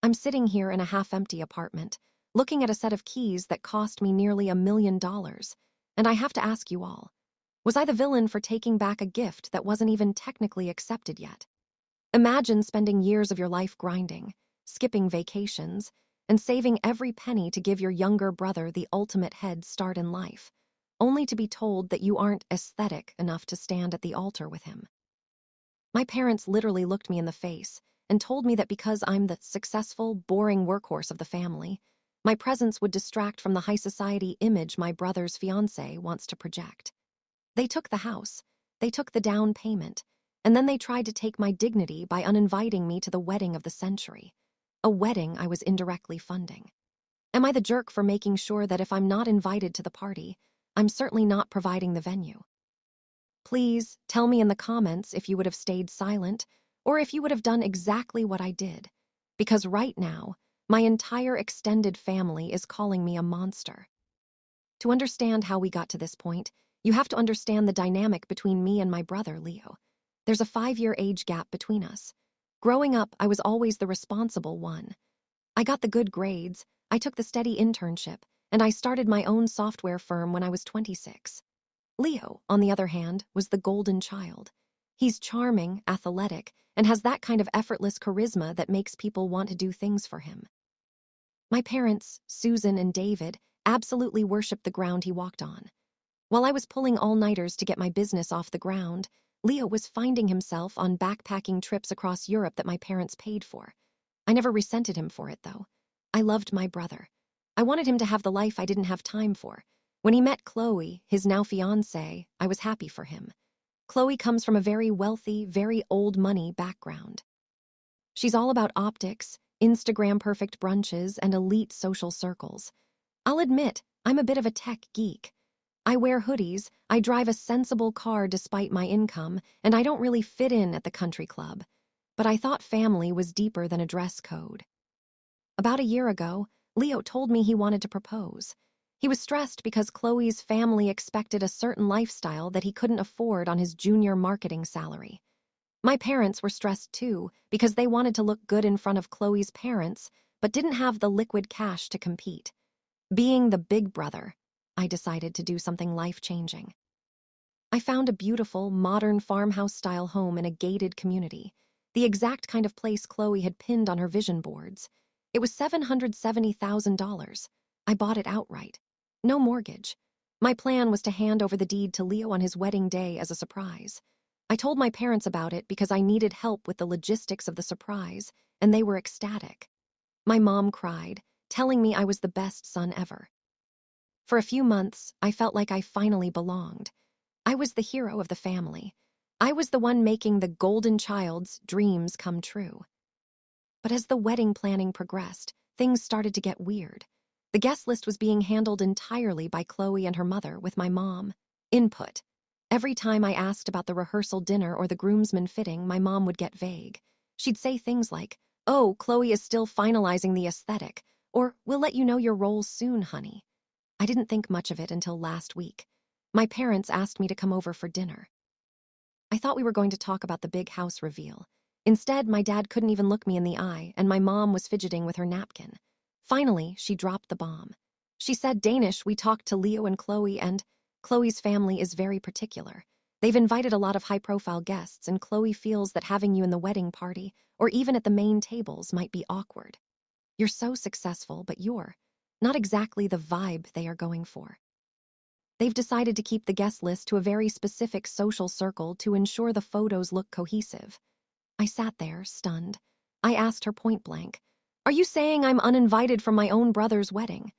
I'm sitting here in a half-empty apartment, looking at a set of keys that cost me nearly $1 million, and I have to ask you all, was I the villain for taking back a gift that wasn't even technically accepted yet? Imagine spending years of your life grinding, skipping vacations, and saving every penny to give your younger brother the ultimate head start in life, only to be told that you aren't aesthetic enough to stand at the altar with him. My parents literally looked me in the face and told me that because I'm the successful, boring workhorse of the family, my presence would distract from the high society image my brother's fiancée wants to project. They took the house, they took the down payment, and then they tried to take my dignity by uninviting me to the wedding of the century, a wedding I was indirectly funding. Am I the jerk for making sure that if I'm not invited to the party, I'm certainly not providing the venue? Please tell me in the comments if you would have stayed silent or if you would have done exactly what I did, because right now, my entire extended family is calling me a monster. To understand how we got to this point, you have to understand the dynamic between me and my brother, Leo. There's a 5-year age gap between us. Growing up, I was always the responsible one. I got the good grades, I took the steady internship, and I started my own software firm when I was 26. Leo, on the other hand, was the golden child. He's charming, athletic, and has that kind of effortless charisma that makes people want to do things for him. My parents, Susan and David, absolutely worshiped the ground he walked on. While I was pulling all-nighters to get my business off the ground, Leo was finding himself on backpacking trips across Europe that my parents paid for. I never resented him for it, though. I loved my brother. I wanted him to have the life I didn't have time for. When he met Chloe, his now fiancée, I was happy for him. Chloe comes from a very wealthy, very old money background. She's all about optics, Instagram-perfect brunches, and elite social circles. I'll admit, I'm a bit of a tech geek. I wear hoodies, I drive a sensible car despite my income, and I don't really fit in at the country club. But I thought family was deeper than a dress code. About a year ago, Leo told me he wanted to propose. He was stressed because Chloe's family expected a certain lifestyle that he couldn't afford on his junior marketing salary. My parents were stressed too because they wanted to look good in front of Chloe's parents but didn't have the liquid cash to compete. Being the big brother, I decided to do something life-changing. I found a beautiful, modern farmhouse-style home in a gated community, the exact kind of place Chloe had pinned on her vision boards. It was $770,000. I bought it outright. No mortgage. My plan was to hand over the deed to Leo on his wedding day as a surprise. I told my parents about it because I needed help with the logistics of the surprise, and they were ecstatic. My mom cried, telling me I was the best son ever. For a few months, I felt like I finally belonged. I was the hero of the family. I was the one making the golden child's dreams come true. But as the wedding planning progressed, things started to get weird. The guest list was being handled entirely by Chloe and her mother, with my mom. Input. Every time I asked about the rehearsal dinner or the groomsmen fitting, my mom would get vague. She'd say things like, "Oh, Chloe is still finalizing the aesthetic," or "We'll let you know your roles soon, honey." I didn't think much of it until last week. My parents asked me to come over for dinner. I thought we were going to talk about the big house reveal. Instead, my dad couldn't even look me in the eye, and my mom was fidgeting with her napkin. Finally, she dropped the bomb. She said, "Danish, we talked to Leo and Chloe, and Chloe's family is very particular. They've invited a lot of high-profile guests, and Chloe feels that having you in the wedding party, or even at the main tables, might be awkward. You're so successful, but you're not exactly the vibe they are going for. They've decided to keep the guest list to a very specific social circle to ensure the photos look cohesive." I sat there, stunned. I asked her point blank, "Are you saying I'm uninvited from my own brother's wedding?"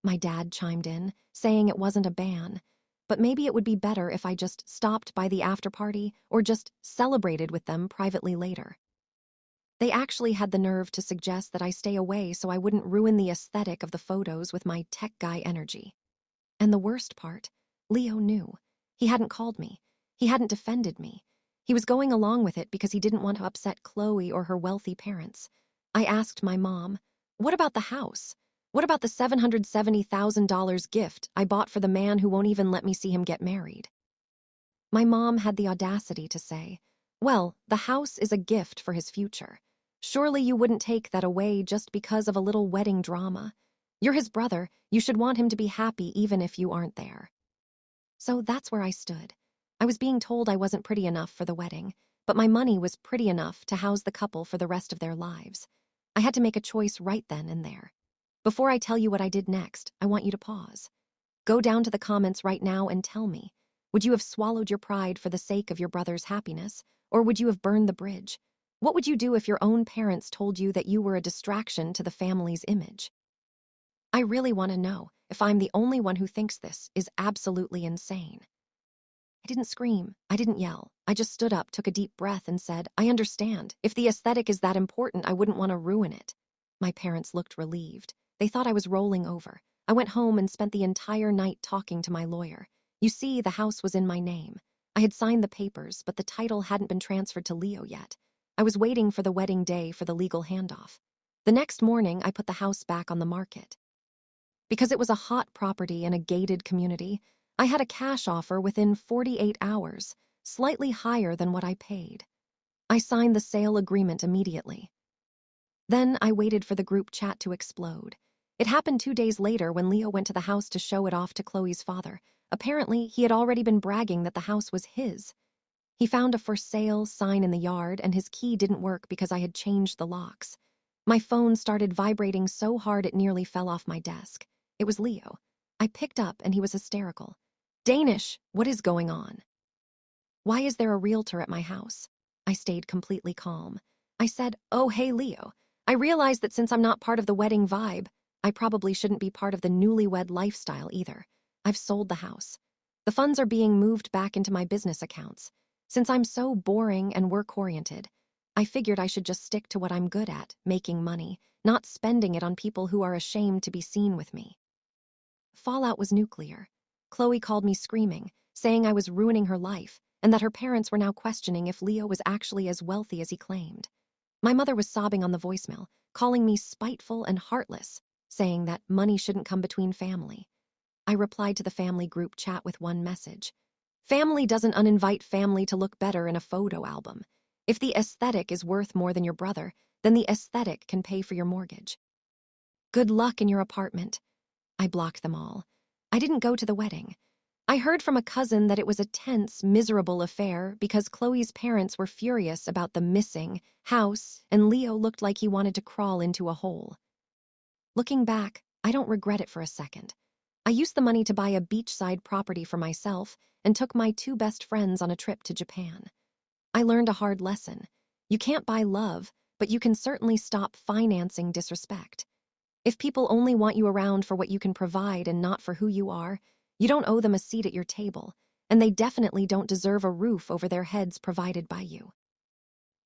My dad chimed in, saying it wasn't a ban, but maybe it would be better if I just stopped by the after party or just celebrated with them privately later. They actually had the nerve to suggest that I stay away so I wouldn't ruin the aesthetic of the photos with my tech guy energy. And the worst part, Leo knew. He hadn't called me. He hadn't defended me. He was going along with it because he didn't want to upset Chloe or her wealthy parents. I asked my mom, "What about the house? What about the $770,000 gift I bought for the man who won't even let me see him get married?" My mom had the audacity to say, "Well, the house is a gift for his future. Surely you wouldn't take that away just because of a little wedding drama. You're his brother. You should want him to be happy even if you aren't there. So that's where I stood. I was being told I wasn't pretty enough for the wedding, but my money was pretty enough to house the couple for the rest of their lives. I had to make a choice right then and there. Before I tell you what I did next, I want you to pause. Go down to the comments right now and tell me, would you have swallowed your pride for the sake of your brother's happiness, or would you have burned the bridge? What would you do if your own parents told you that you were a distraction to the family's image? I really want to know if I'm the only one who thinks this is absolutely insane. I didn't scream. I didn't yell. I just stood up, took a deep breath, and said, I understand. If the aesthetic is that important, I wouldn't want to ruin it. My parents looked relieved. They thought I was rolling over. I went home and spent the entire night talking to my lawyer. You see, the house was in my name. I had signed the papers, but the title hadn't been transferred to Leo yet. I was waiting for the wedding day for the legal handoff. The next morning, I put the house back on the market. Because it was a hot property in a gated community, I had a cash offer within 48 hours, slightly higher than what I paid. I signed the sale agreement immediately. Then I waited for the group chat to explode. It happened 2 days later when Leo went to the house to show it off to Chloe's father. Apparently, he had already been bragging that the house was his. He found a for sale sign in the yard, and his key didn't work because I had changed the locks. My phone started vibrating so hard it nearly fell off my desk. It was Leo. I picked up and he was hysterical. Danish, what is going on? Why is there a realtor at my house? I stayed completely calm. I said, oh, hey, Leo. I realized that since I'm not part of the wedding vibe, I probably shouldn't be part of the newlywed lifestyle either. I've sold the house. The funds are being moved back into my business accounts. Since I'm so boring and work-oriented, I figured I should just stick to what I'm good at, making money, not spending it on people who are ashamed to be seen with me. Fallout was nuclear. Chloe called me screaming, saying I was ruining her life, and that her parents were now questioning if Leo was actually as wealthy as he claimed. My mother was sobbing on the voicemail, calling me spiteful and heartless, saying that money shouldn't come between family. I replied to the family group chat with one message. Family doesn't uninvite family to look better in a photo album. If the aesthetic is worth more than your brother, then the aesthetic can pay for your mortgage. Good luck in your apartment. I blocked them all. I didn't go to the wedding. I heard from a cousin that it was a tense, miserable affair because Chloe's parents were furious about the missing house, and Leo looked like he wanted to crawl into a hole. Looking back, I don't regret it for a second. I used the money to buy a beachside property for myself and took my 2 best friends on a trip to Japan. I learned a hard lesson. You can't buy love, but you can certainly stop financing disrespect. If people only want you around for what you can provide and not for who you are, you don't owe them a seat at your table, and they definitely don't deserve a roof over their heads provided by you.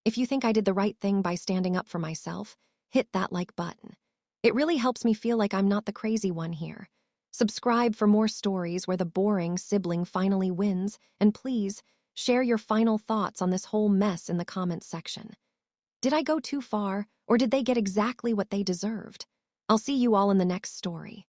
If you think I did the right thing by standing up for myself, hit that like button. It really helps me feel like I'm not the crazy one here. Subscribe for more stories where the boring sibling finally wins, and please, share your final thoughts on this whole mess in the comments section. Did I go too far, or did they get exactly what they deserved? I'll see you all in the next story.